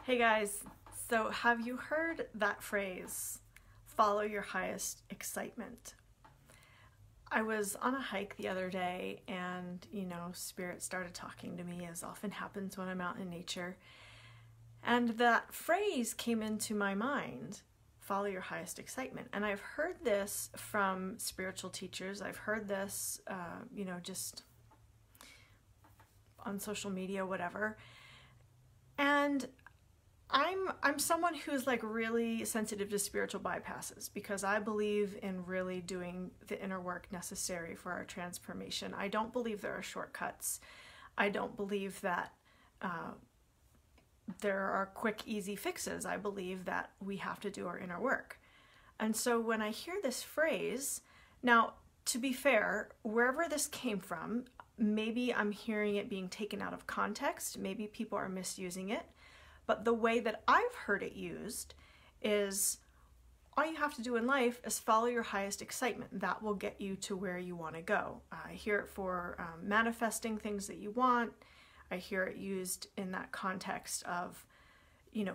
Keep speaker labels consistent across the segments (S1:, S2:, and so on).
S1: Hey guys, so have you heard that phrase, follow your highest excitement? I was on a hike the other day and, spirit started talking to me, as often happens when I'm out in nature. And that phrase came into my mind, follow your highest excitement. And I've heard this from spiritual teachers. I've heard this, just on social media, whatever. And I'm someone who's like really sensitive to spiritual bypasses because I believe in really doing the inner work necessary for our transformation. I don't believe there are shortcuts. I don't believe that there are quick, easy fixes. I believe that we have to do our inner work. And so when I hear this phrase, now, to be fair, wherever this came from, maybe I'm hearing it being taken out of context. Maybe people are misusing it. But the way that I've heard it used is all you have to do in life is follow your highest excitement. That will get you to where you want to go. I hear it for manifesting things that you want. I hear it used in that context of,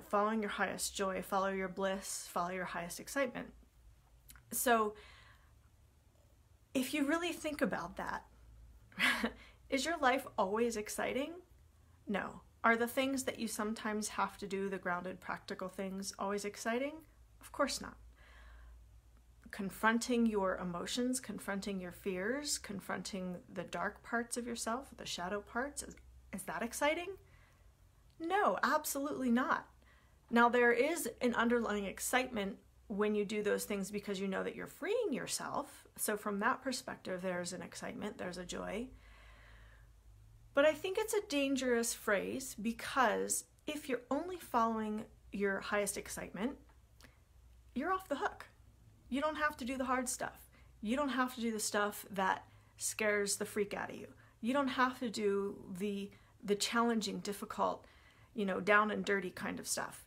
S1: following your highest joy, follow your bliss, follow your highest excitement. So if you really think about that, is your life always exciting? No. Are the things that you sometimes have to do, the grounded, practical things, always exciting? Of course not. Confronting your emotions, confronting your fears, confronting the dark parts of yourself, the shadow parts, is that exciting? No, absolutely not. Now, there is an underlying excitement when you do those things because you know that you're freeing yourself. So from that perspective, there's an excitement, there's a joy. But I think it's a dangerous phrase because if you're only following your highest excitement, you're off the hook. You don't have to do the hard stuff. You don't have to do the stuff that scares the freak out of you. You don't have to do the challenging, difficult, down and dirty kind of stuff.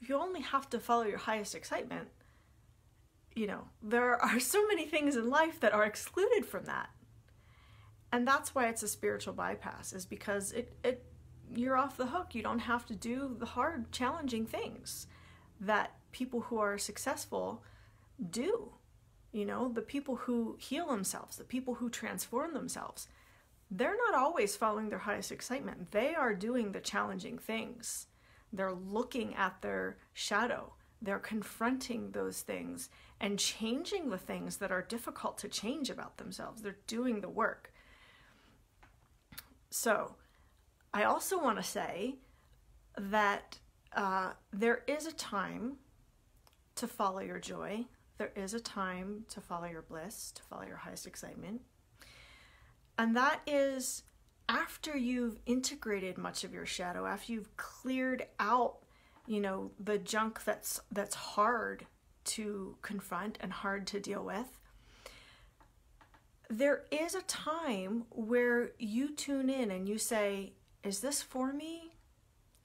S1: If you only have to follow your highest excitement, there are so many things in life that are excluded from that. And that's why it's a spiritual bypass, is because you're off the hook. You don't have to do the hard, challenging things that people who are successful do. The people who heal themselves, the people who transform themselves, they're not always following their highest excitement. They are doing the challenging things. They're looking at their shadow. They're confronting those things and changing the things that are difficult to change about themselves. They're doing the work. So I also want to say that there is a time to follow your joy. There is a time to follow your bliss, to follow your highest excitement. And that is after you've integrated much of your shadow, after you've cleared out, the junk that's hard to confront and hard to deal with. There is a time where you tune in and you say, is this for me?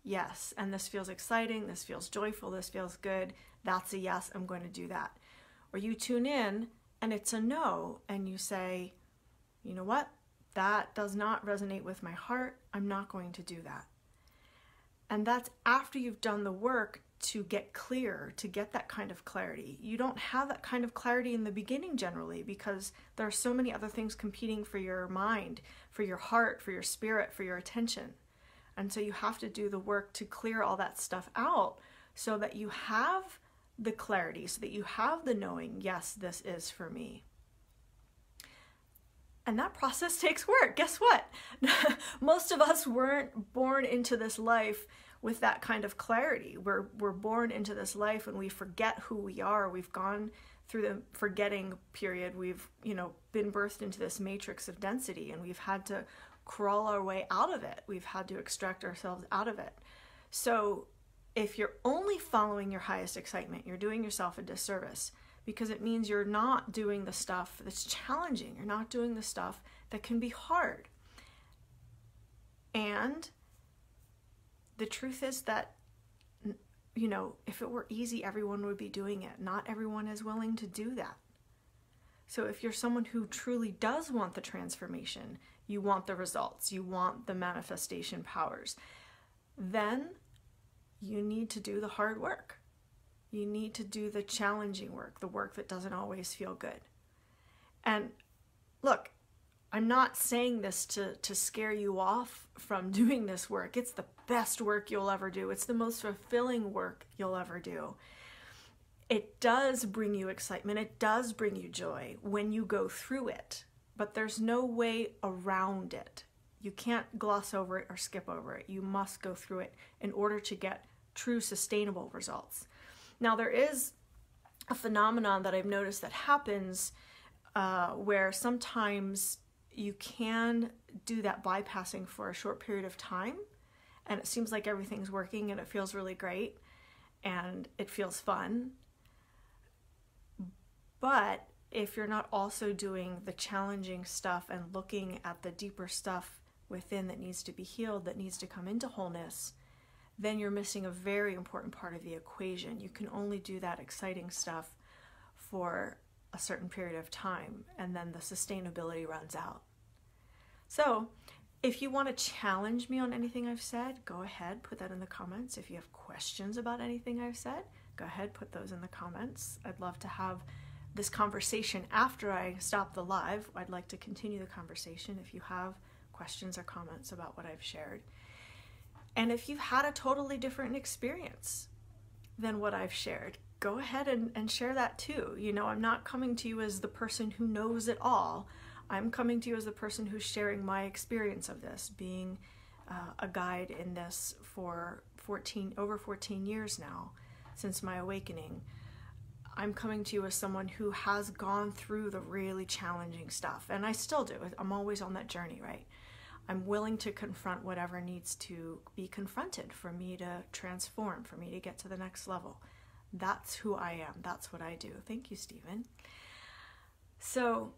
S1: Yes. And this feels exciting. This feels joyful. This feels good. That's a yes. I'm going to do that. Or you tune in and it's a no. And you say, you know what? That does not resonate with my heart. I'm not going to do that. And that's after you've done the work to get clear, to get that kind of clarity. You don't have that kind of clarity in the beginning generally because there are so many other things competing for your mind, for your heart, for your spirit, for your attention. And so you have to do the work to clear all that stuff out so that you have the clarity, so that you have the knowing, yes, this is for me. And that process takes work. Guess what? Most of us weren't born into this life with that kind of clarity. We're born into this life and we forget who we are. We've gone through the forgetting period. We've, been birthed into this matrix of density and we've had to crawl our way out of it. We've had to extract ourselves out of it. So if you're only following your highest excitement, you're doing yourself a disservice because it means you're not doing the stuff that's challenging. You're not doing the stuff that can be hard. And the truth is that, if it were easy, everyone would be doing it. Not everyone is willing to do that. So if you're someone who truly does want the transformation, you want the results, you want the manifestation powers, then you need to do the hard work. You need to do the challenging work, the work that doesn't always feel good. And look, I'm not saying this to scare you off from doing this work. It's the best work you'll ever do. It's the most fulfilling work you'll ever do. It does bring you excitement. It does bring you joy when you go through it, but there's no way around it. You can't gloss over it or skip over it. You must go through it in order to get true sustainable results. Now, there is a phenomenon that I've noticed that happens where sometimes you can do that bypassing for a short period of time, and it seems like everything's working and it feels really great and it feels fun. But if you're not also doing the challenging stuff and looking at the deeper stuff within that needs to be healed, that needs to come into wholeness, then you're missing a very important part of the equation. You can only do that exciting stuff for a certain period of time, and then the sustainability runs out. So if you want to challenge me on anything I've said, go ahead, put that in the comments. If you have questions about anything I've said, go ahead, put those in the comments. I'd love to have this conversation after I stop the live. I'd like to continue the conversation if you have questions or comments about what I've shared. And if you've had a totally different experience than what I've shared, go ahead and share that too. You know, I'm not coming to you as the person who knows it all. I'm coming to you as the person who's sharing my experience of this, being a guide in this for over 14 years now, since my awakening. I'm coming to you as someone who has gone through the really challenging stuff, and I still do. I'm always on that journey, right? I'm willing to confront whatever needs to be confronted for me to transform, for me to get to the next level. That's who I am. That's what I do. Thank you, Stephen. So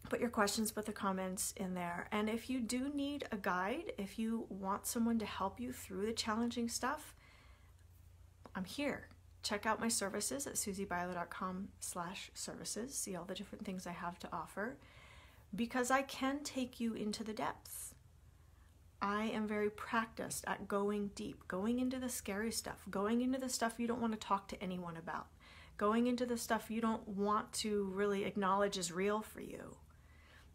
S1: put your questions, put the comments in there. And if you do need a guide, if you want someone to help you through the challenging stuff, I'm here. Check out my services at susiebyler.com/services. See all the different things I have to offer, because I can take you into the depths. I am very practiced at going deep, going into the scary stuff, going into the stuff you don't want to talk to anyone about, going into the stuff you don't want to really acknowledge is real for you.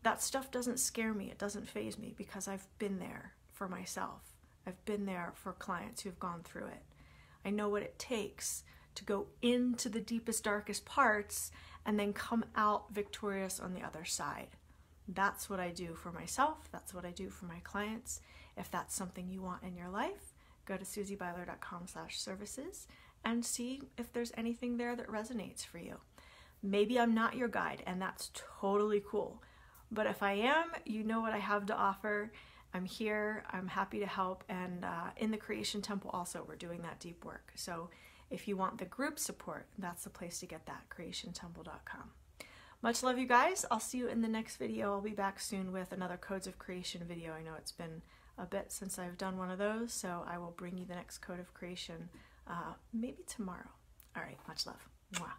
S1: That stuff doesn't scare me. It doesn't faze me, because I've been there for myself. I've been there for clients who've gone through it. I know what it takes to go into the deepest, darkest parts and then come out victorious on the other side. That's what I do for myself. That's what I do for my clients. If that's something you want in your life, go to susiebyler.com/services and see if there's anything there that resonates for you. Maybe I'm not your guide, and that's totally cool. But if I am, you know what I have to offer. I'm here. I'm happy to help. And in the Creation Temple also, we're doing that deep work. So if you want the group support, that's the place to get that, creationtemple.com. Much love, you guys. I'll see you in the next video. I'll be back soon with another Codes of Creation video. I know it's been a bit since I've done one of those, so I will bring you the next Code of Creation maybe tomorrow. All right, much love. Mwah.